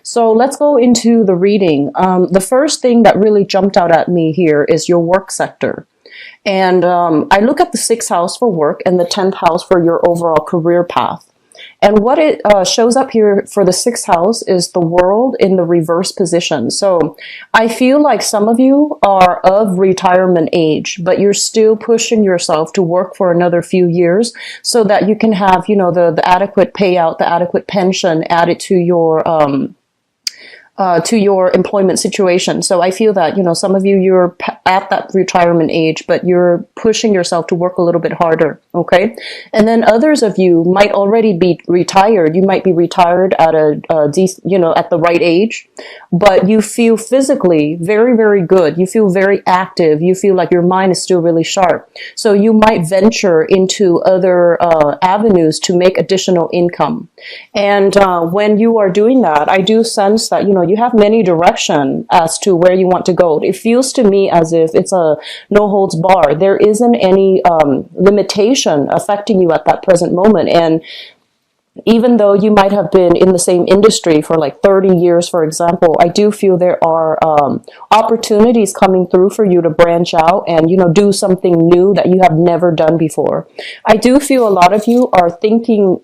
So let's go into the reading. The first thing that really jumped out at me here is your work sector. And I look at the 6th house for work and the 10th house for your overall career path. And what it shows up here for the 6th house is the world in the reverse position. So I feel like some of you are of retirement age, but you're still pushing yourself to work for another few years so that you can have, the adequate payout, the adequate pension added to your employment situation. So I feel that, some of you, you're at that retirement age, but you're pushing yourself to work a little bit harder. Okay. And then others of you might already be retired. You might be retired at at the right age, but you feel physically very, very good. You feel very active. You feel like your mind is still really sharp. So you might venture into other avenues to make additional income. And when you are doing that, I do sense that, you have many direction as to where you want to go. It feels to me as if it's a no holds bar. There isn't any limitation affecting you at that present moment. And even though you might have been in the same industry for like 30 years, for example, I do feel there are opportunities coming through for you to branch out and, do something new that you have never done before. I do feel a lot of you are thinking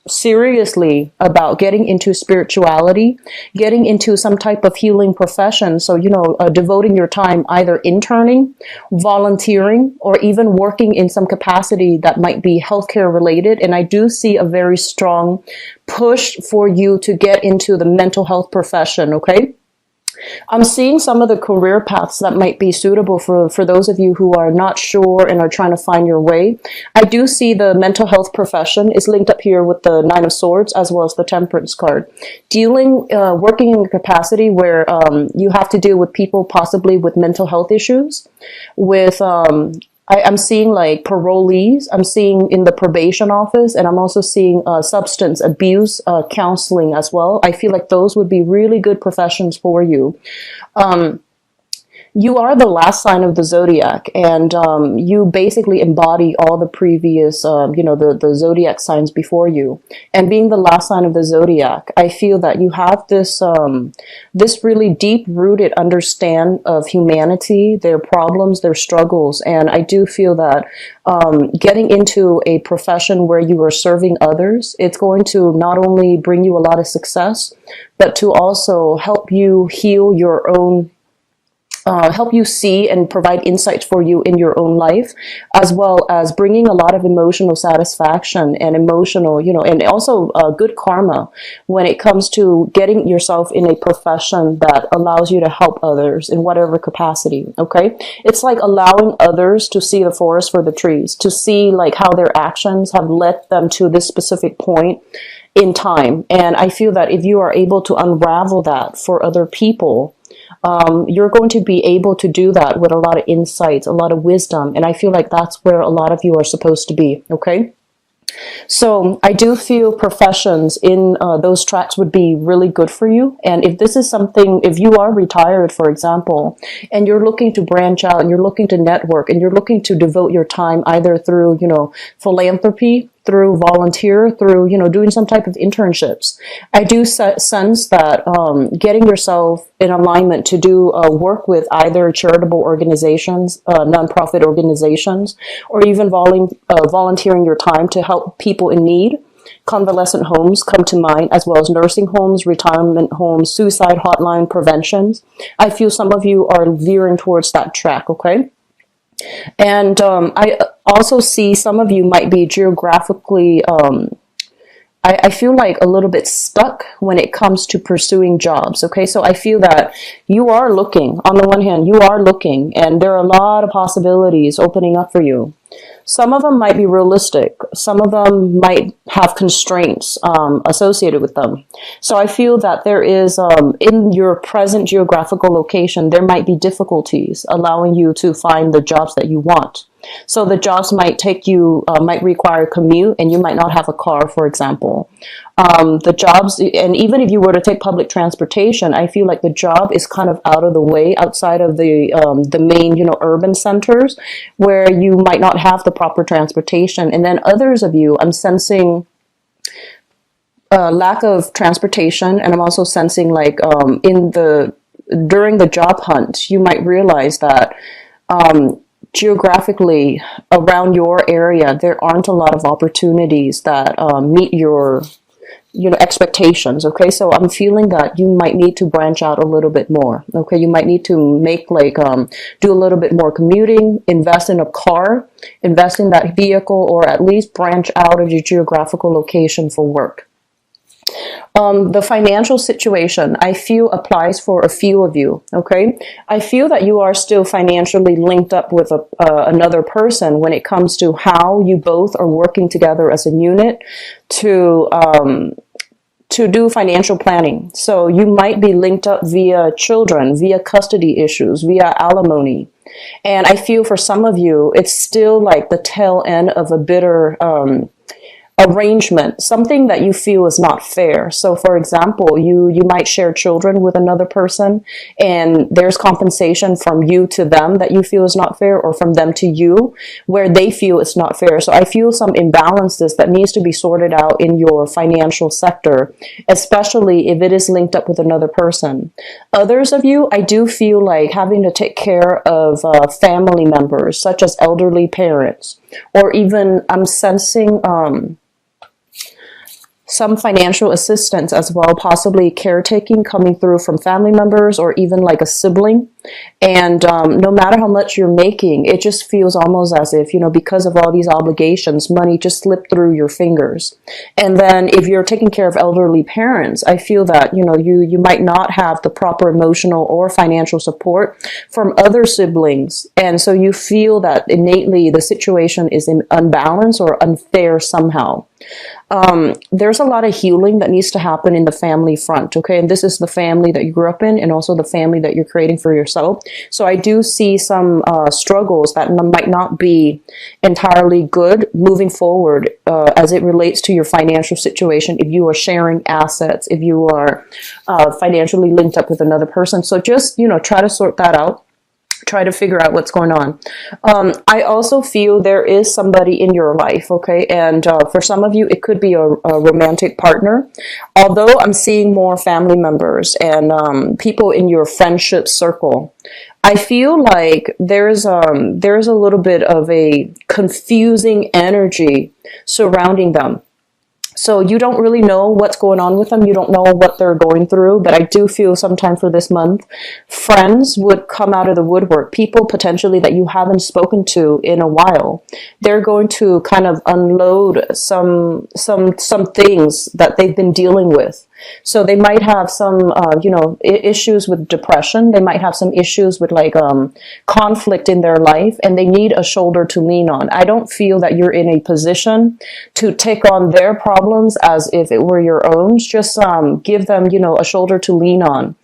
seriously about getting into spirituality, getting into some type of healing profession. So, devoting your time either interning, volunteering, or even working in some capacity that might be healthcare related. And I do see a very strong push for you to get into the mental health profession. Okay. I'm seeing some of the career paths that might be suitable for those of you who are not sure and are trying to find your way. I do see the mental health profession is linked up here with the 9 of Swords as well as the Temperance card. Working in a capacity where you have to deal with people possibly with mental health issues, with I'm seeing like parolees, I'm seeing in the probation office, and I'm also seeing substance abuse counseling as well. I feel like those would be really good professions for you. You are the last sign of the zodiac, and you basically embody all the previous, the zodiac signs before you. And being the last sign of the zodiac, I feel that you have this really deep-rooted understand of humanity, their problems, their struggles, and I do feel that getting into a profession where you are serving others, it's going to not only bring you a lot of success, but to also help you heal your own. Help you see and provide insights for you in your own life, as well as bringing a lot of emotional satisfaction and emotional, and also good karma when it comes to getting yourself in a profession that allows you to help others in whatever capacity. Okay. It's like allowing others to see the forest for the trees, to see like how their actions have led them to this specific point in time. And I feel that if you are able to unravel that for other people, you're going to be able to do that with a lot of insights, a lot of wisdom. And I feel like that's where a lot of you are supposed to be. Okay. So I do feel professions in those tracks would be really good for you. And if this is something, if you are retired, for example, and you're looking to branch out and you're looking to network and you're looking to devote your time either through, philanthropy, through volunteer, through, doing some type of internships. I do sense that getting yourself in alignment to do work with either charitable organizations, nonprofit organizations, or even volunteering your time to help people in need. Convalescent homes come to mind, as well as nursing homes, retirement homes, suicide hotline preventions. I feel some of you are veering towards that track, okay? And I also see some of you might be geographically, I feel like a little bit stuck when it comes to pursuing jobs. Okay, so I feel that you are looking, on the one hand, you are looking, and there are a lot of possibilities opening up for you. Some of them might be realistic. Some of them might have constraints associated with them. So I feel that there is, in your present geographical location, there might be difficulties allowing you to find the jobs that you want. So the jobs might take you, might require a commute, and you might not have a car, for example. The jobs, and even if you were to take public transportation, I feel like the job is kind of out of the way, outside of the main, urban centers, where you might not have the proper transportation. And then others of you, I'm sensing lack of transportation, and I'm also sensing like during the job hunt, you might realize that geographically around your area, there aren't a lot of opportunities that meet your expectations. Okay, so I'm feeling that you might need to branch out a little bit more. Okay, you might need to make like do a little bit more commuting, invest in a car, invest in that vehicle, or at least branch out of your geographical location for work. The financial situation, I feel, applies for a few of you, okay? I feel that you are still financially linked up with another person when it comes to how you both are working together as a unit to do financial planning. So you might be linked up via children, via custody issues, via alimony. And I feel for some of you, it's still like the tail end of a bitter arrangement, something that you feel is not fair. So for example, you might share children with another person, and there's compensation from you to them that you feel is not fair, or from them to you where they feel it's not fair. So I feel some imbalances that needs to be sorted out in your financial sector, especially if it is linked up with another person. Others of you, I do feel like having to take care of family members such as elderly parents, or even I'm sensing some financial assistance as well, possibly caretaking coming through from family members or even like a sibling. And no matter how much you're making, it just feels almost as if, because of all these obligations, money just slipped through your fingers. And then if you're taking care of elderly parents, I feel that, you might not have the proper emotional or financial support from other siblings. And so you feel that innately the situation is unbalanced or unfair somehow. There's a lot of healing that needs to happen in the family front, okay? And this is the family that you grew up in, and also the family that you're creating for yourself. So I do see some struggles that might not be entirely good moving forward as it relates to your financial situation, if you are sharing assets, if you are financially linked up with another person. So just, try to sort that out. Try to figure out what's going on. I also feel there is somebody in your life, okay? And for some of you, it could be a romantic partner. Although I'm seeing more family members and people in your friendship circle, I feel like there's a little bit of a confusing energy surrounding them. So you don't really know what's going on with them. You don't know what they're going through. But I do feel sometime for this month, friends would come out of the woodwork. People potentially that you haven't spoken to in a while. They're going to kind of unload some things that they've been dealing with. So they might have some, issues with depression. They might have some issues with conflict in their life, and they need a shoulder to lean on. I don't feel that you're in a position to take on their problems as if it were your own. Just give them, a shoulder to lean on.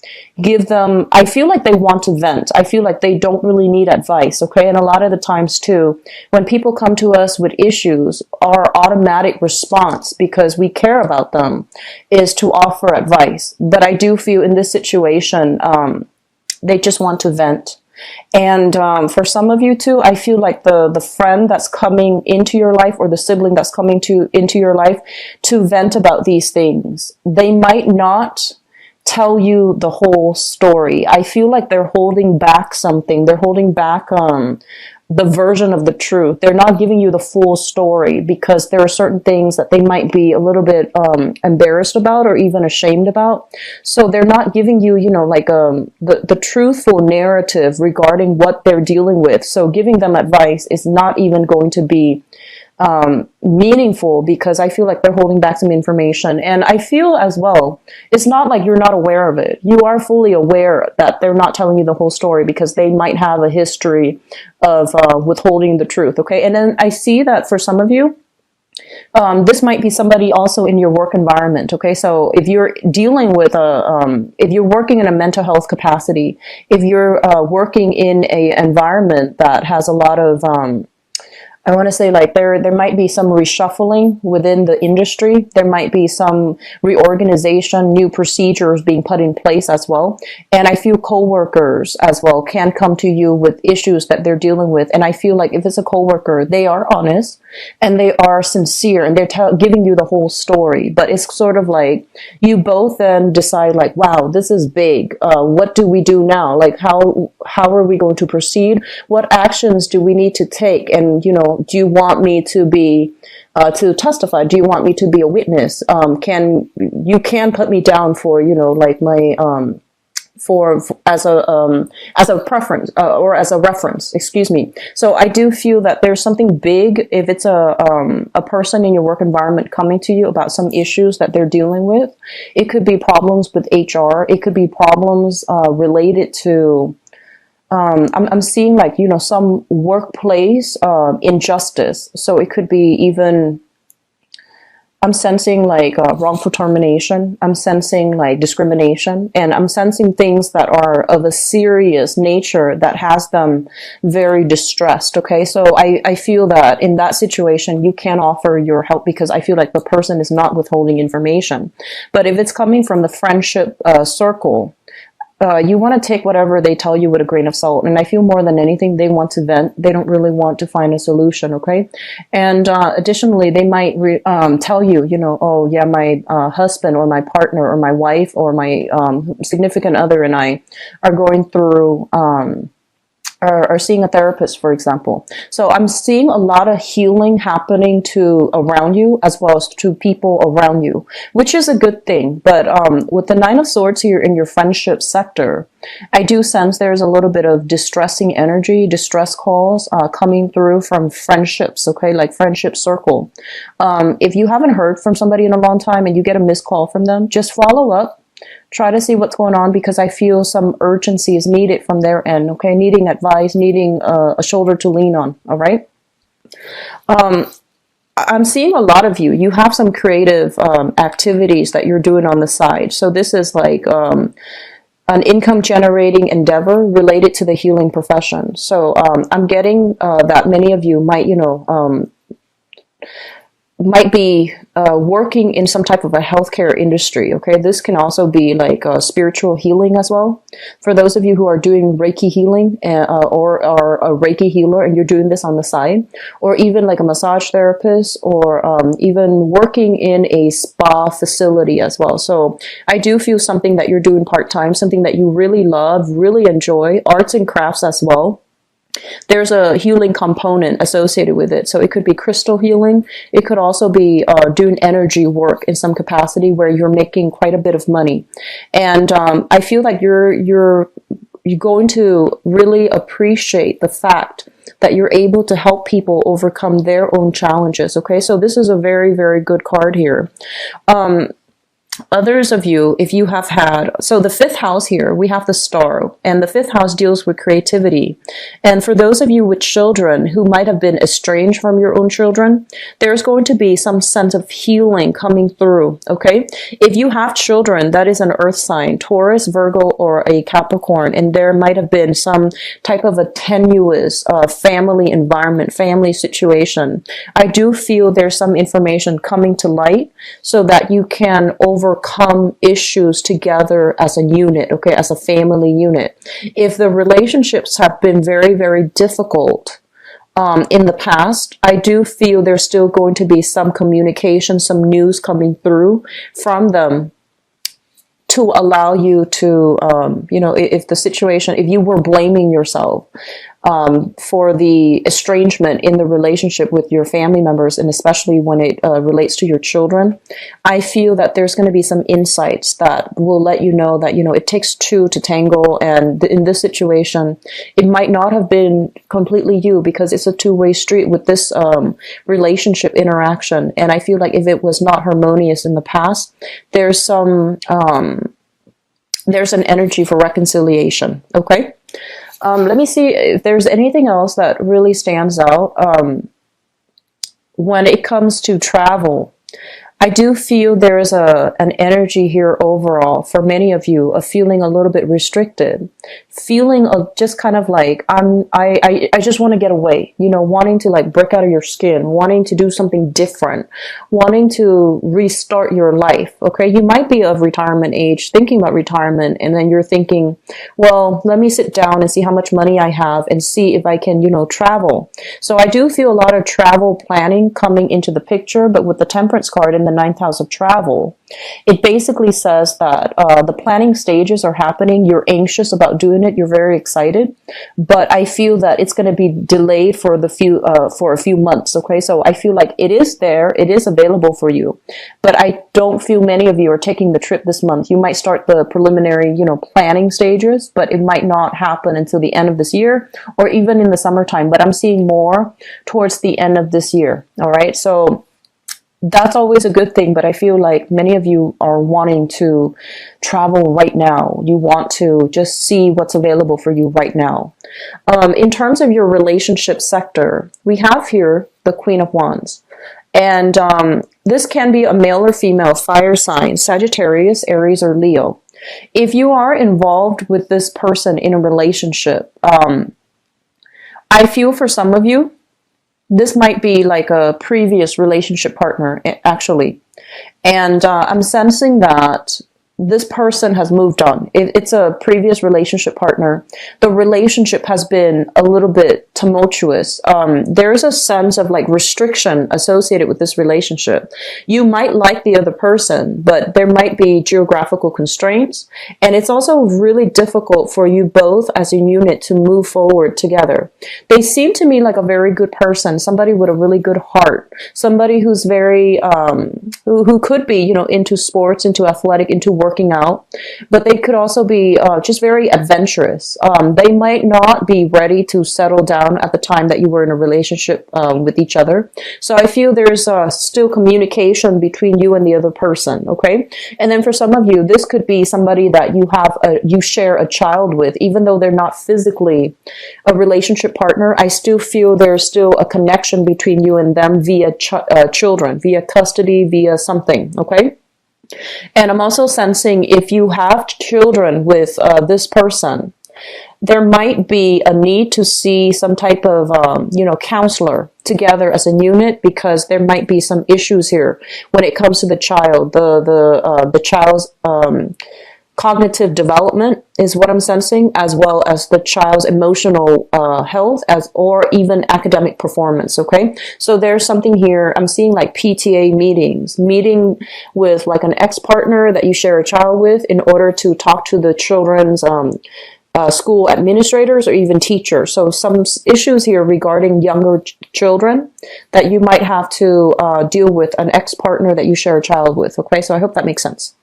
Give them, I feel like they want to vent. I feel like they don't really need advice, okay? And a lot of the times too, when people come to us with issues, our automatic response, because we care about them, is to offer advice. But I do feel in this situation, they just want to vent. And for some of you too, I feel like the friend that's coming into your life, or the sibling that's coming into your life to vent about these things, they might not tell you the whole story. I feel like they're holding back something. They're holding back the version of the truth. They're not giving you the full story because there are certain things that they might be a little bit embarrassed about or even ashamed about. So they're not giving you, the truthful narrative regarding what they're dealing with. So giving them advice is not even going to be meaningful, because I feel like they're holding back some information. And I feel as well, it's not like you're not aware of it. You are fully aware that they're not telling you the whole story because they might have a history of withholding the truth. Okay. And then I see that for some of you, this might be somebody also in your work environment. Okay. So if you're dealing with if you're working in a mental health capacity, if you're working in a environment that has a lot of, I want to say there might be some reshuffling within the industry. There might be some reorganization, new procedures being put in place as well. And I feel coworkers as well can come to you with issues that they're dealing with. And I feel like if it's a coworker, they are honest. and they are sincere and they're giving you the whole story. But it's sort of like you both then decide like, wow, this is big. What do we do now? Like, how are we going to proceed? What actions do we need to take? And, you know, do you want me to be to testify? Do you want me to be a witness? You can put me down for, you know, like my for as a preference or as a reference, excuse me. So I do feel that there's something big if it's a person in your work environment coming to you about some issues that they're dealing with. It could be problems with HR. It could be problems related to I'm seeing like, you know, some workplace injustice. So it could be even, I'm sensing like wrongful termination. I'm sensing like discrimination, and I'm sensing things that are of a serious nature that has them very distressed. Okay. So I feel that in that situation, you can offer your help because I feel like the person is not withholding information. But if it's coming from the friendship circle, you want to take whatever they tell you with a grain of salt. And I feel more than anything, they want to vent. They don't really want to find a solution. Okay. And additionally, they might tell you, you know, oh yeah, my husband or my partner or my wife or my significant other and I are going through are seeing a therapist, for example. So I'm seeing a lot of healing happening to around you as well as to people around you, which is a good thing. But with the Nine of Swords here in your friendship sector, I do sense there's a little bit of distressing energy, distress calls coming through from friendships, okay, like friendship circle. If you haven't heard from somebody in a long time and you get a missed call from them, just follow up. Try to see what's going on because I feel some urgency is needed from their end, okay? Needing advice, needing a shoulder to lean on, all right? I'm seeing a lot of you. You have some creative activities that you're doing on the side. So this is like an income generating endeavor related to the healing profession. So I'm getting that many of you might, you know, might be working in some type of a healthcare industry. Okay, this can also be like spiritual healing as well. For those of you who are doing Reiki healing or are a Reiki healer and you're doing this on the side, or even like a massage therapist, or even working in a spa facility as well. So I do feel something that you're doing part-time, something that you really love, really enjoy, arts and crafts as well. There's a healing component associated with it. So it could be crystal healing. It could also be doing energy work in some capacity where you're making quite a bit of money. And I feel like you're going to really appreciate the fact that you're able to help people overcome their own challenges. Okay, so this is a very, very good card here. Others of you, if you have had, so the fifth house here, we have the star, and the fifth house deals with creativity. And for those of you with children who might have been estranged from your own children, there's going to be some sense of healing coming through, okay? If you have children, that is an earth sign, Taurus, Virgo, or a Capricorn, and there might have been some type of a tenuous family environment, family situation. I do feel there's some information coming to light so that you can overcome issues together as a unit, okay, as a family unit. If the relationships have been very, very difficult in the past, I do feel there's still going to be some communication, some news coming through from them to allow you to, you know, if the situation, if you were blaming yourself for the estrangement in the relationship with your family members, and especially when it relates to your children, I feel that there's going to be some insights that will let you know that, you know, it takes two to tango, and in this situation, it might not have been completely you because it's a two-way street with this relationship interaction. And I feel like if it was not harmonious in the past, there's some there's an energy for reconciliation. Okay. Let me see if there's anything else that really stands out. When it comes to travel, I do feel there is an energy here overall for many of you of feeling a little bit restricted. feeling of just kind of like, I just want to get away, you know, wanting to like break out of your skin, wanting to do something different, wanting to restart your life. Okay. You might be of retirement age, thinking about retirement, and then you're thinking, well, let me sit down and see how much money I have and see if I can, you know, travel. So I do feel a lot of travel planning coming into the picture, but with the Temperance card in the ninth house of travel, it basically says that the planning stages are happening. You're anxious about doing it. You're very excited, but I feel that it's going to be delayed for a few months. Okay, so I feel like it is there. It is available for you, but I don't feel many of you are taking the trip this month. You might start the preliminary, you know, planning stages, but it might not happen until the end of this year or even in the summertime. But I'm seeing more towards the end of this year. All right, so that's always a good thing, but I feel like many of you are wanting to travel right now. You want to just see what's available for you right now. In terms of your relationship sector, we have here the Queen of Wands. And this can be a male or female fire sign, Sagittarius, Aries, or Leo. If you are involved with this person in a relationship, I feel for some of you, this might be like a previous relationship partner, actually. And I'm sensing that this person has moved on. It's a previous relationship partner. The relationship has been a little bit tumultuous. There's a sense of like restriction associated with this relationship. You might like the other person, but there might be geographical constraints. And it's also really difficult for you both as a unit to move forward together. They seem to me like a very good person, somebody with a really good heart, somebody who's very, who could be, you know, into sports, into athletic, into working out, but they could also be just very adventurous. They might not be ready to settle down at the time that you were in a relationship with each other. So I feel there's still communication between you and the other person, okay? And then for some of you, this could be somebody that you share a child with, even though they're not physically a relationship partner. I still feel there's still a connection between you and them via children, via custody, via something, okay? And I'm also sensing if you have children with this person, there might be a need to see some type of, counselor together as a unit, because there might be some issues here when it comes to the child. The child's cognitive development is what I'm sensing, as well as the child's emotional health, or even academic performance. Okay, so there's something here. I'm seeing like PTA meeting with like an ex-partner that you share a child with in order to talk to the children's school administrators or even teachers. So some issues here regarding younger children that you might have to deal with an ex-partner that you share a child with. Okay, so I hope that makes sense.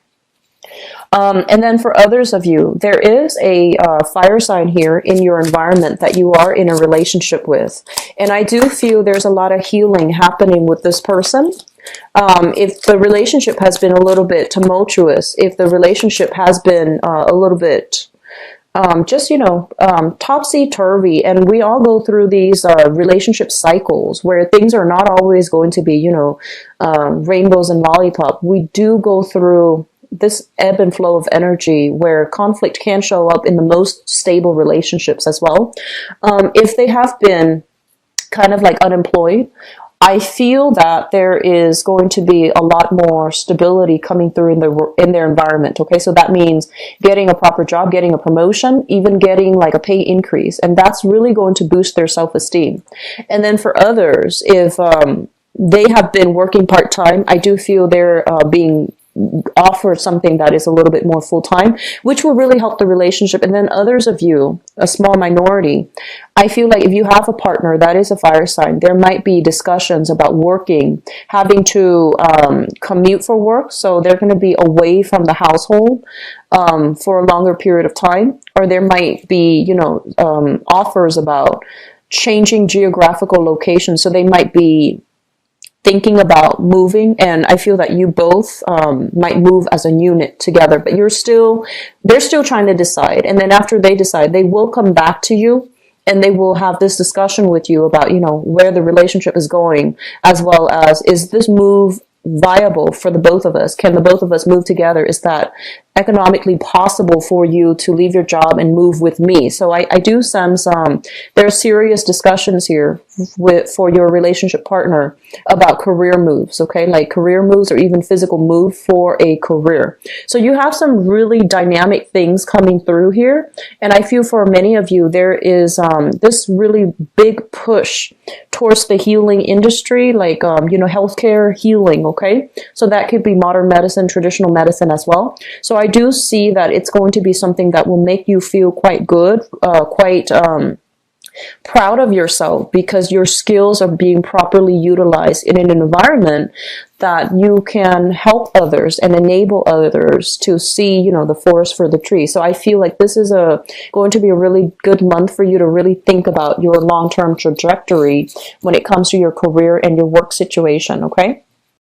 And then for others of you, there is a fire sign here in your environment that you are in a relationship with. And I do feel there's a lot of healing happening with this person. If the relationship has been a little bit tumultuous, if the relationship has been a little bit topsy-turvy, and we all go through these relationship cycles where things are not always going to be, rainbows and lollipop. We do go through this ebb and flow of energy where conflict can show up in the most stable relationships as well. If they have been kind of like unemployed, I feel that there is going to be a lot more stability coming through in their environment. Okay, so that means getting a proper job, getting a promotion, even getting like a pay increase, and that's really going to boost their self-esteem. And then for others, if they have been working part-time, I do feel they're being offer something that is a little bit more full-time, which will really help the relationship. And then others of you, a small minority, I feel like if you have a partner that is a fire sign, there might be discussions about working, having to commute for work, so they're going to be away from the household for a longer period of time, or there might be, offers about changing geographical locations, so they might be thinking about moving, and I feel that you both might move as a unit together, but they're still trying to decide. And then after they decide, they will come back to you and they will have this discussion with you about, where the relationship is going, as well as, is this move viable for the both of us? Can the both of us move together? Is that economically possible for you to leave your job and move with me. So I do sense there are serious discussions here for your relationship partner about career moves, okay? Like career moves or even physical move for a career. So you have some really dynamic things coming through here. And I feel for many of you, there is this really big push towards the healing industry, like, healthcare healing, okay? So that could be modern medicine, traditional medicine as well. So I do see that it's going to be something that will make you feel quite good, quite proud of yourself, because your skills are being properly utilized in an environment that you can help others and enable others to see, the forest for the tree. So I feel like this is going to be a really good month for you to really think about your long-term trajectory when it comes to your career and your work situation, okay?